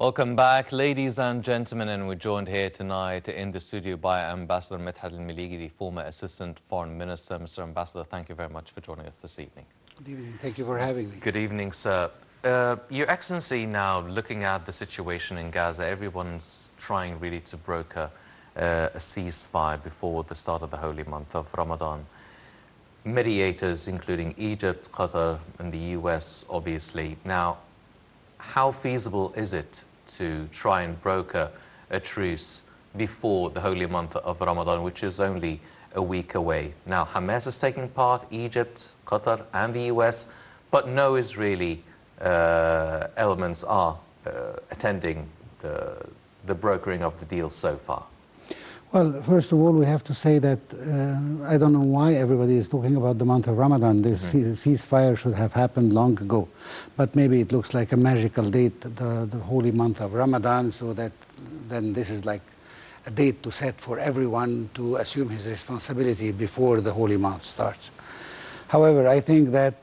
Welcome back, ladies and gentlemen, and we're joined here tonight in the studio by Ambassador Medhat Meligy, the former Assistant Foreign Minister. Mr. Ambassador, thank you very much for joining us this evening. Good evening. Thank you for having me. Good evening, sir. Your Excellency, now looking at the situation in Gaza, everyone's trying really to broker a ceasefire before the start of the holy month of Ramadan. Mediators, including Egypt, Qatar, and the US, obviously. Now, how feasible is it to try and broker a truce before the holy month of Ramadan, which is only a week away? Now, Hamas is taking part, Egypt, Qatar, and the US, but no Israeli elements are attending the brokering of the deal so far. Well, first of all, we have to say that I don't know why everybody is talking about the month of Ramadan. The ceasefire should have happened long ago. But maybe it looks like a magical date, the holy month of Ramadan, so that then this is like a date to set for everyone to assume his responsibility before the holy month starts. However, I think that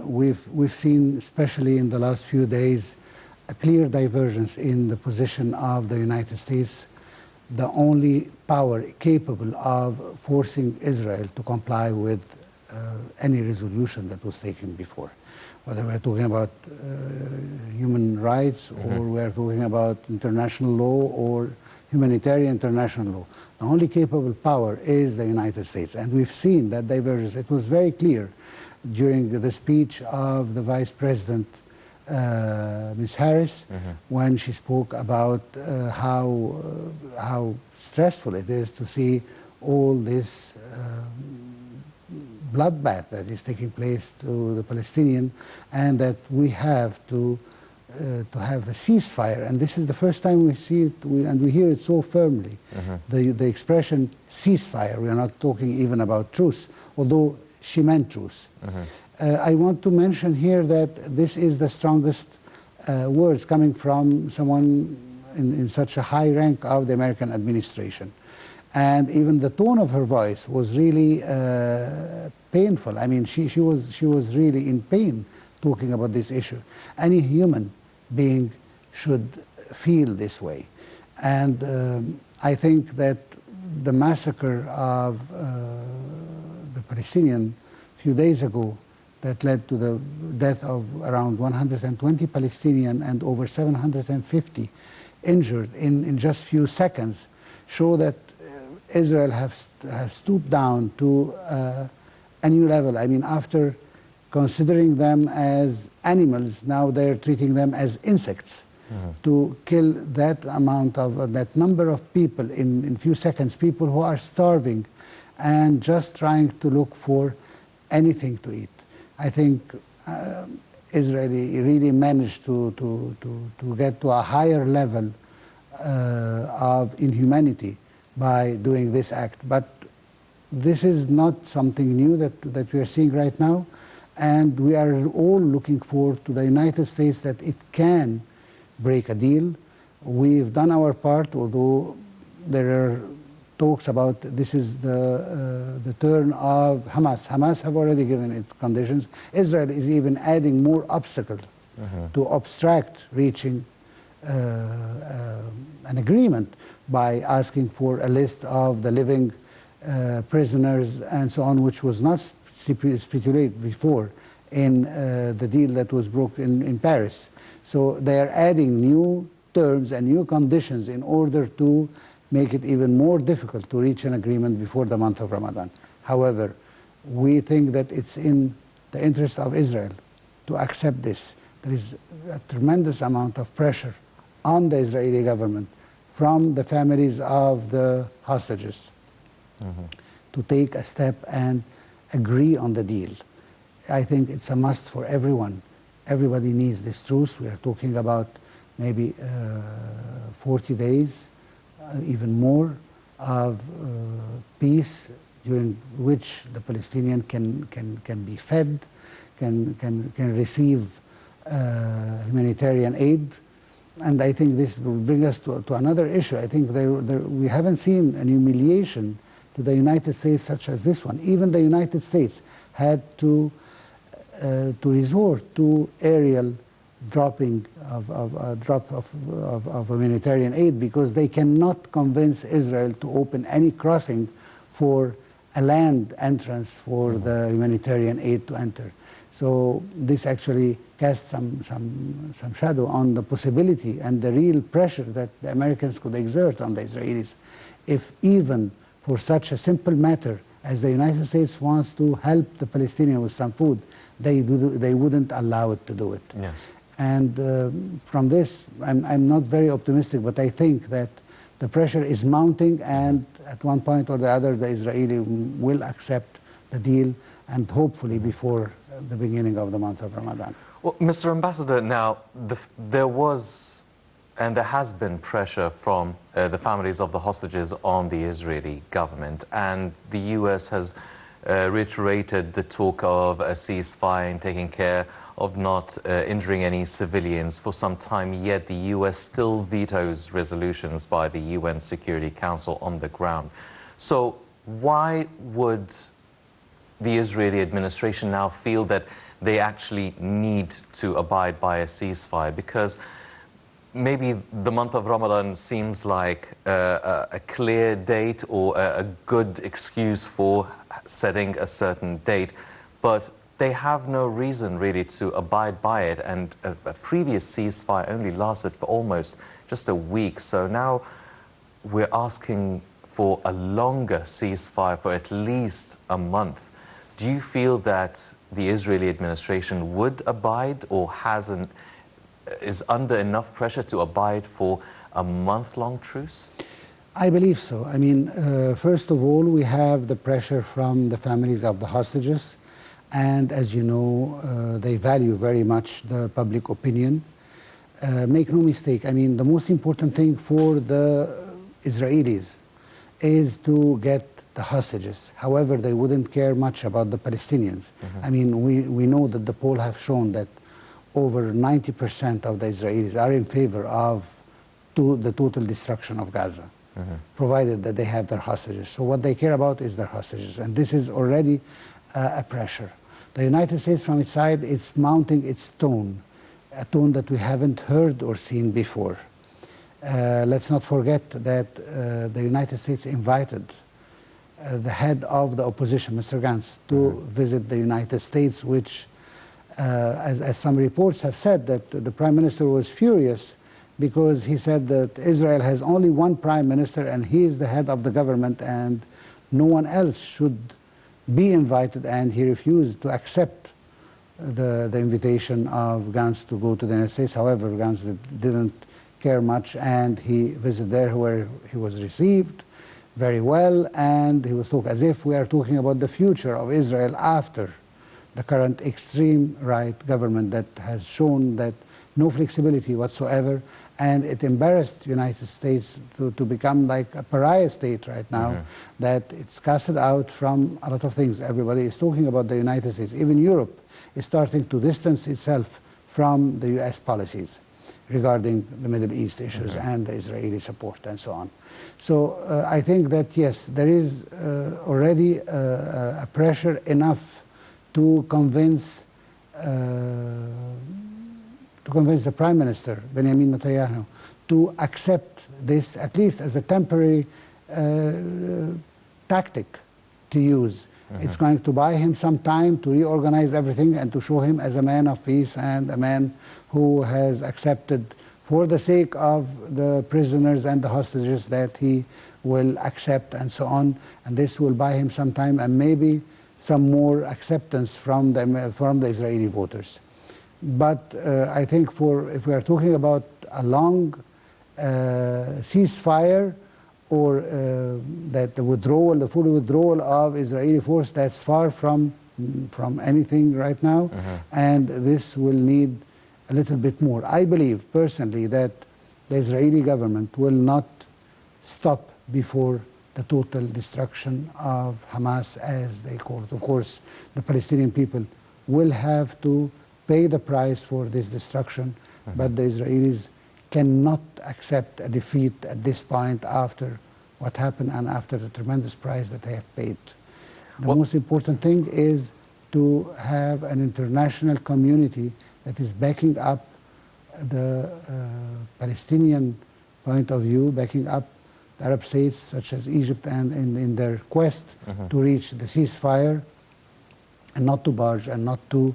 we've seen, especially in the last few days, a clear divergence in the position of the United States, the only power capable of forcing Israel to comply with any resolution that was taken before. Whether we're talking about human rights or we're talking about international law or humanitarian international law. The only capable power is the United States. And we've seen that divergence. It was very clear during the speech of the Vice President Ms. Harris, when she spoke about how stressful it is to see all this bloodbath that is taking place to the Palestinian, and that we have to have a ceasefire. And this is the first time we see it, and we hear it so firmly. The expression ceasefire. We are not talking even about truce, although she meant truce. I want to mention here that this is the strongest words coming from someone in such a high rank of the American administration. And even the tone of her voice was really painful. I mean, she was really in pain talking about this issue. Any human being should feel this way. And I think that the massacre of the Palestinian a few days ago that led to the death of around 120 Palestinians and over 750 injured in just few seconds, show that Israel have stooped down to a new level. I mean, after considering them as animals, now they're treating them as insects. To kill that amount of, that number of people in few seconds, people who are starving and just trying to look for anything to eat. I think Israel really managed to get to a higher level of inhumanity by doing this act. But this is not something new that we are seeing right now, and we are all looking forward to the United States that it can break a deal. We've done our part, although there are talks about this is the turn of Hamas. Hamas have already given it conditions. Israel is even adding more obstacles to obstruct reaching an agreement by asking for a list of the living prisoners and so on, which was not stipulated before in the deal that was broken in Paris. So they are adding new terms and new conditions in order to make it even more difficult to reach an agreement before the month of Ramadan. However, we think that it's in the interest of Israel to accept this. There is a tremendous amount of pressure on the Israeli government from the families of the hostages to take a step and agree on the deal. I think it's a must for everyone. Everybody needs this truce. We are talking about maybe 40 days, even more, of peace, during which the Palestinian can be fed, can receive humanitarian aid. And I think this will bring us to another issue. I think we haven't seen an humiliation to the United States such as this one. Even the United States had to resort to aerial dropping of humanitarian aid, because they cannot convince Israel to open any crossing for a land entrance for the humanitarian aid to enter. So this actually casts some shadow on the possibility and the real pressure that the Americans could exert on the Israelis if even for such a simple matter as the United States wants to help the Palestinians with some food, they wouldn't allow it to do it. Yes. And from this, I'm not very optimistic, but I think that the pressure is mounting, and at one point or the other, the Israeli will accept the deal, and hopefully before the beginning of the month of Ramadan. Well, Mr. Ambassador, now, there was and there has been pressure from the families of the hostages on the Israeli government, and the U.S. has reiterated the talk of a ceasefire and taking care of not injuring any civilians for some time, yet the U.S. still vetoes resolutions by the UN Security Council on the ground. So why would the Israeli administration now feel that they actually need to abide by a ceasefire? Because maybe the month of Ramadan seems like a clear date or a good excuse for setting a certain date, but they have no reason really to abide by it, and a previous ceasefire only lasted for almost just a week. So now we're asking for a longer ceasefire for at least a month. Do you feel that the Israeli administration would abide, or is under enough pressure to abide for a month-long truce? I believe so. I mean, first of all, we have the pressure from the families of the hostages. And as you know, they value very much the public opinion. Make no mistake, I mean, the most important thing for the Israelis is to get the hostages. However, they wouldn't care much about the Palestinians. I mean, we know that the polls have shown that over 90% of the Israelis are in favor of the total destruction of Gaza, provided that they have their hostages. So what they care about is their hostages. And this is already a pressure. The United States, from its side, it's mounting its tone, a tone that we haven't heard or seen before. Let's not forget that the United States invited the head of the opposition, Mr. Gantz, to visit the United States, which, as some reports have said, that the Prime Minister was furious because he said that Israel has only one Prime Minister and he is the head of the government and no one else should be invited, and he refused to accept the invitation of Gantz to go to the United States. However, Gantz didn't care much, and he visited there where he was received very well, and he was talking as if we are talking about the future of Israel after the current extreme right government that has shown that no flexibility whatsoever, and it embarrassed the United States to become like a pariah state right now, that it's casted out from a lot of things. Everybody is talking about the United States. Even Europe is starting to distance itself from the U.S. policies regarding the Middle East issues and the Israeli support and so on. So I think that, yes, there is already a pressure enough to convince the Prime Minister, Benjamin Netanyahu, to accept this at least as a temporary tactic to use. It's going to buy him some time to reorganize everything and to show him as a man of peace and a man who has accepted, for the sake of the prisoners and the hostages, that he will accept and so on. And this will buy him some time and maybe some more acceptance from the Israeli voters. But I think if we are talking about a long ceasefire, or that the full withdrawal of Israeli force, that's far from anything right now, and this will need a little bit more. I believe personally that the Israeli government will not stop before the total destruction of Hamas, as they call it. Of course, the Palestinian people will have to pay the price for this destruction, but the Israelis cannot accept a defeat at this point after what happened and after the tremendous price that they have paid. The most important thing is to have an international community that is backing up the Palestinian point of view, backing up the Arab states such as Egypt and in their quest to reach the ceasefire and not to barge and not to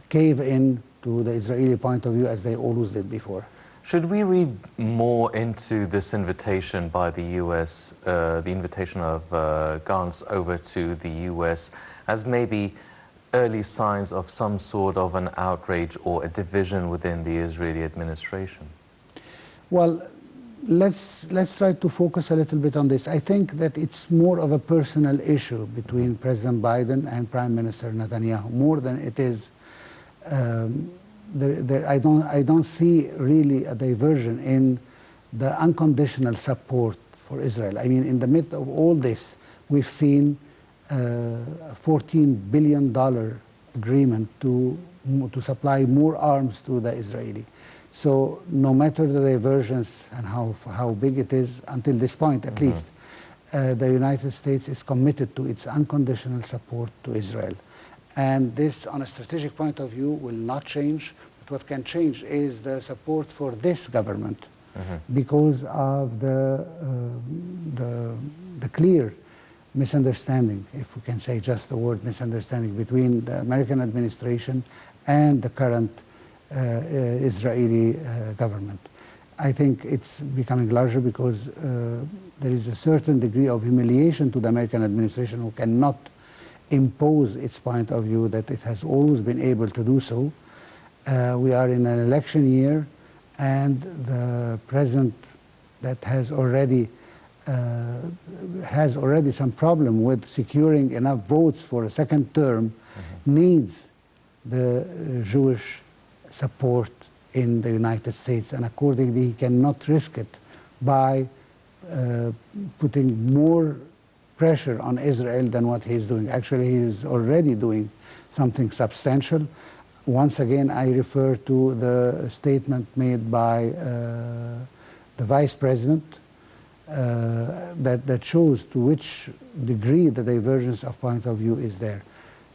cave in to the Israeli point of view as they always did before. Should we read more into this invitation by the U.S., the invitation of Gantz over to the U.S., as maybe early signs of some sort of an outrage or a division within the Israeli administration? Well, let's try to focus a little bit on this. I think that it's more of a personal issue between President Biden and Prime Minister Netanyahu, more than it is. I don't see really a diversion in the unconditional support for Israel. I mean, in the midst of all this, we've seen a $14 billion agreement to supply more arms to the Israeli. So no matter the diversions and how big it is, until this point at least, the United States is committed to its unconditional support to Israel. And this, on a strategic point of view, will not change. But what can change is the support for this government because of the clear misunderstanding, if we can say just the word misunderstanding, between the American administration and the current Israeli government. I think it's becoming larger because there is a certain degree of humiliation to the American administration, who cannot impose its point of view that it has always been able to do so. We are in an election year, and the president that has already some problem with securing enough votes for a second term needs the Jewish support in the United States, and accordingly he cannot risk it by putting more pressure on Israel than what he is doing. Actually, he is already doing something substantial. Once again, I refer to the statement made by the Vice President that shows to which degree the divergence of point of view is there.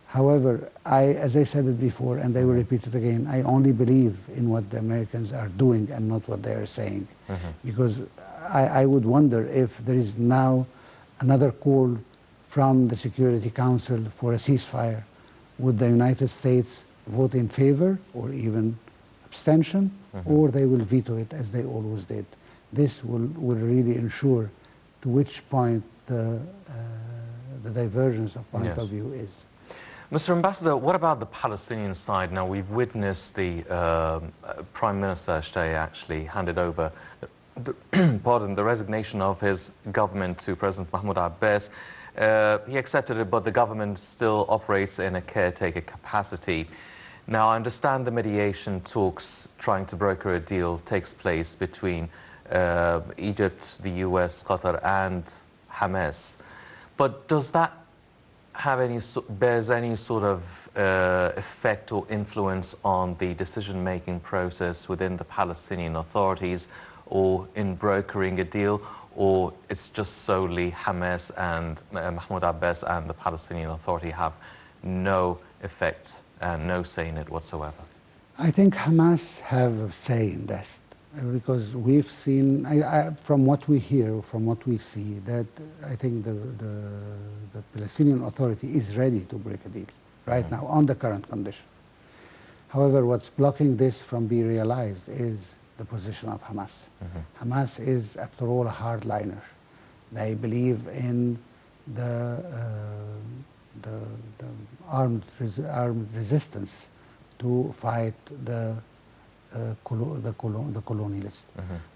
However, as I said it before, and I will repeat it again, I only believe in what the Americans are doing and not what they are saying. Because I would wonder if there is now another call from the Security Council for a ceasefire. Would the United States vote in favor or even abstention, or they will veto it as they always did? This will really ensure to which point the divergence of point of view is. Mr. Ambassador, what about the Palestinian side? Now, we've witnessed the Prime Minister Shtay actually handed over the resignation of his government to President Mahmoud Abbas. He accepted it, but the government still operates in a caretaker capacity. Now, I understand the mediation talks trying to broker a deal takes place between Egypt, the US, Qatar, and Hamas. But does that have bears any sort of effect or influence on the decision-making process within the Palestinian authorities, or in brokering a deal, or it's just solely Hamas and Mahmoud Abbas and the Palestinian Authority have no effect and no say in it whatsoever? I think Hamas have a say in this, because we've seen, from what we hear, from what we see, that I think the Palestinian Authority is ready to break a deal right now on the current condition. However, what's blocking this from being realized is the position of Hamas. Hamas is, after all, a hardliner. They believe in the armed resistance to fight the colonialists,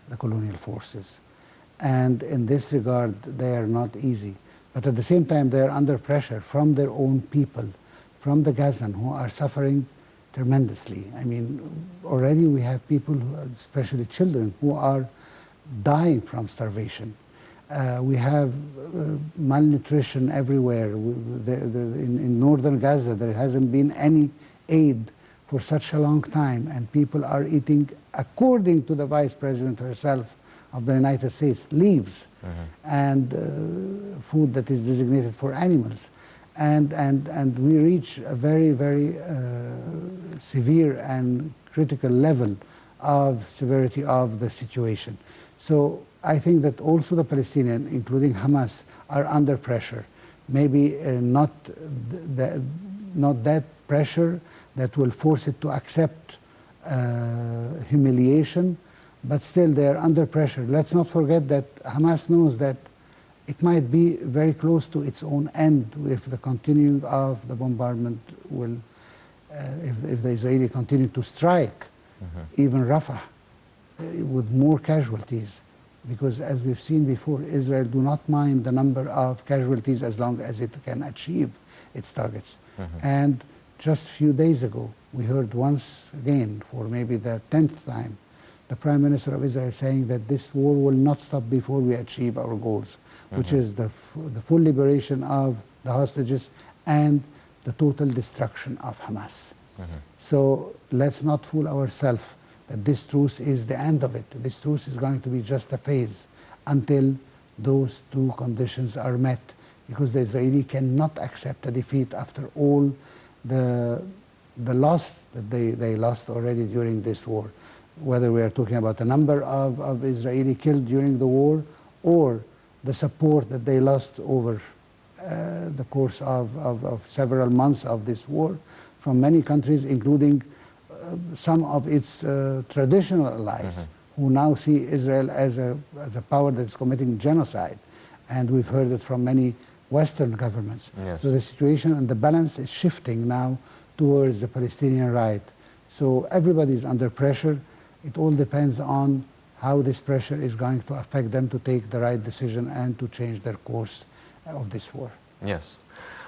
the colonial forces. And in this regard, they are not easy. But at the same time, they are under pressure from their own people, from the Gazan, who are suffering tremendously. I mean, already we have people, especially children, who are dying from starvation. We have malnutrition everywhere. In northern Gaza, there hasn't been any aid for such a long time, and people are eating, according to the Vice President herself of the United States, leaves and food that is designated for animals. And we reach a very, very severe and critical level of severity of the situation. So I think that also the Palestinians, including Hamas, are under pressure. Maybe not that pressure that will force it to accept humiliation, but still they are under pressure. Let's not forget that Hamas knows that it might be very close to its own end if the continuing of the bombardment will, if the Israeli continue to strike even Rafah with more casualties. Because as we've seen before, Israel do not mind the number of casualties as long as it can achieve its targets. And just a few days ago, we heard once again, for maybe the 10th time, the Prime Minister of Israel saying that this war will not stop before we achieve our goals, which is the full liberation of the hostages and the total destruction of Hamas. So let's not fool ourselves that this truce is the end of it. This truce is going to be just a phase until those two conditions are met, because the Israeli cannot accept a defeat after all the loss that they lost already during this war. Whether we are talking about the number of Israeli killed during the war or the support that they lost over the course of several months of this war from many countries, including some of its traditional allies, who now see Israel as a power that's committing genocide. And we've heard it from many Western governments. Yes. So the situation and the balance is shifting now towards the Palestinian right. So everybody's under pressure. It all depends on how this pressure is going to affect them to take the right decision and to change their course of this war. Yes.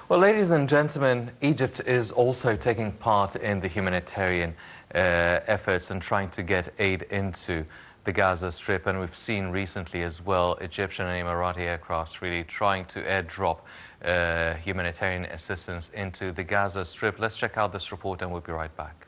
Well, ladies and gentlemen, Egypt is also taking part in the humanitarian efforts and trying to get aid into the Gaza Strip. And we've seen recently as well Egyptian and Emirati aircrafts really trying to airdrop humanitarian assistance into the Gaza Strip. Let's check out this report and we'll be right back.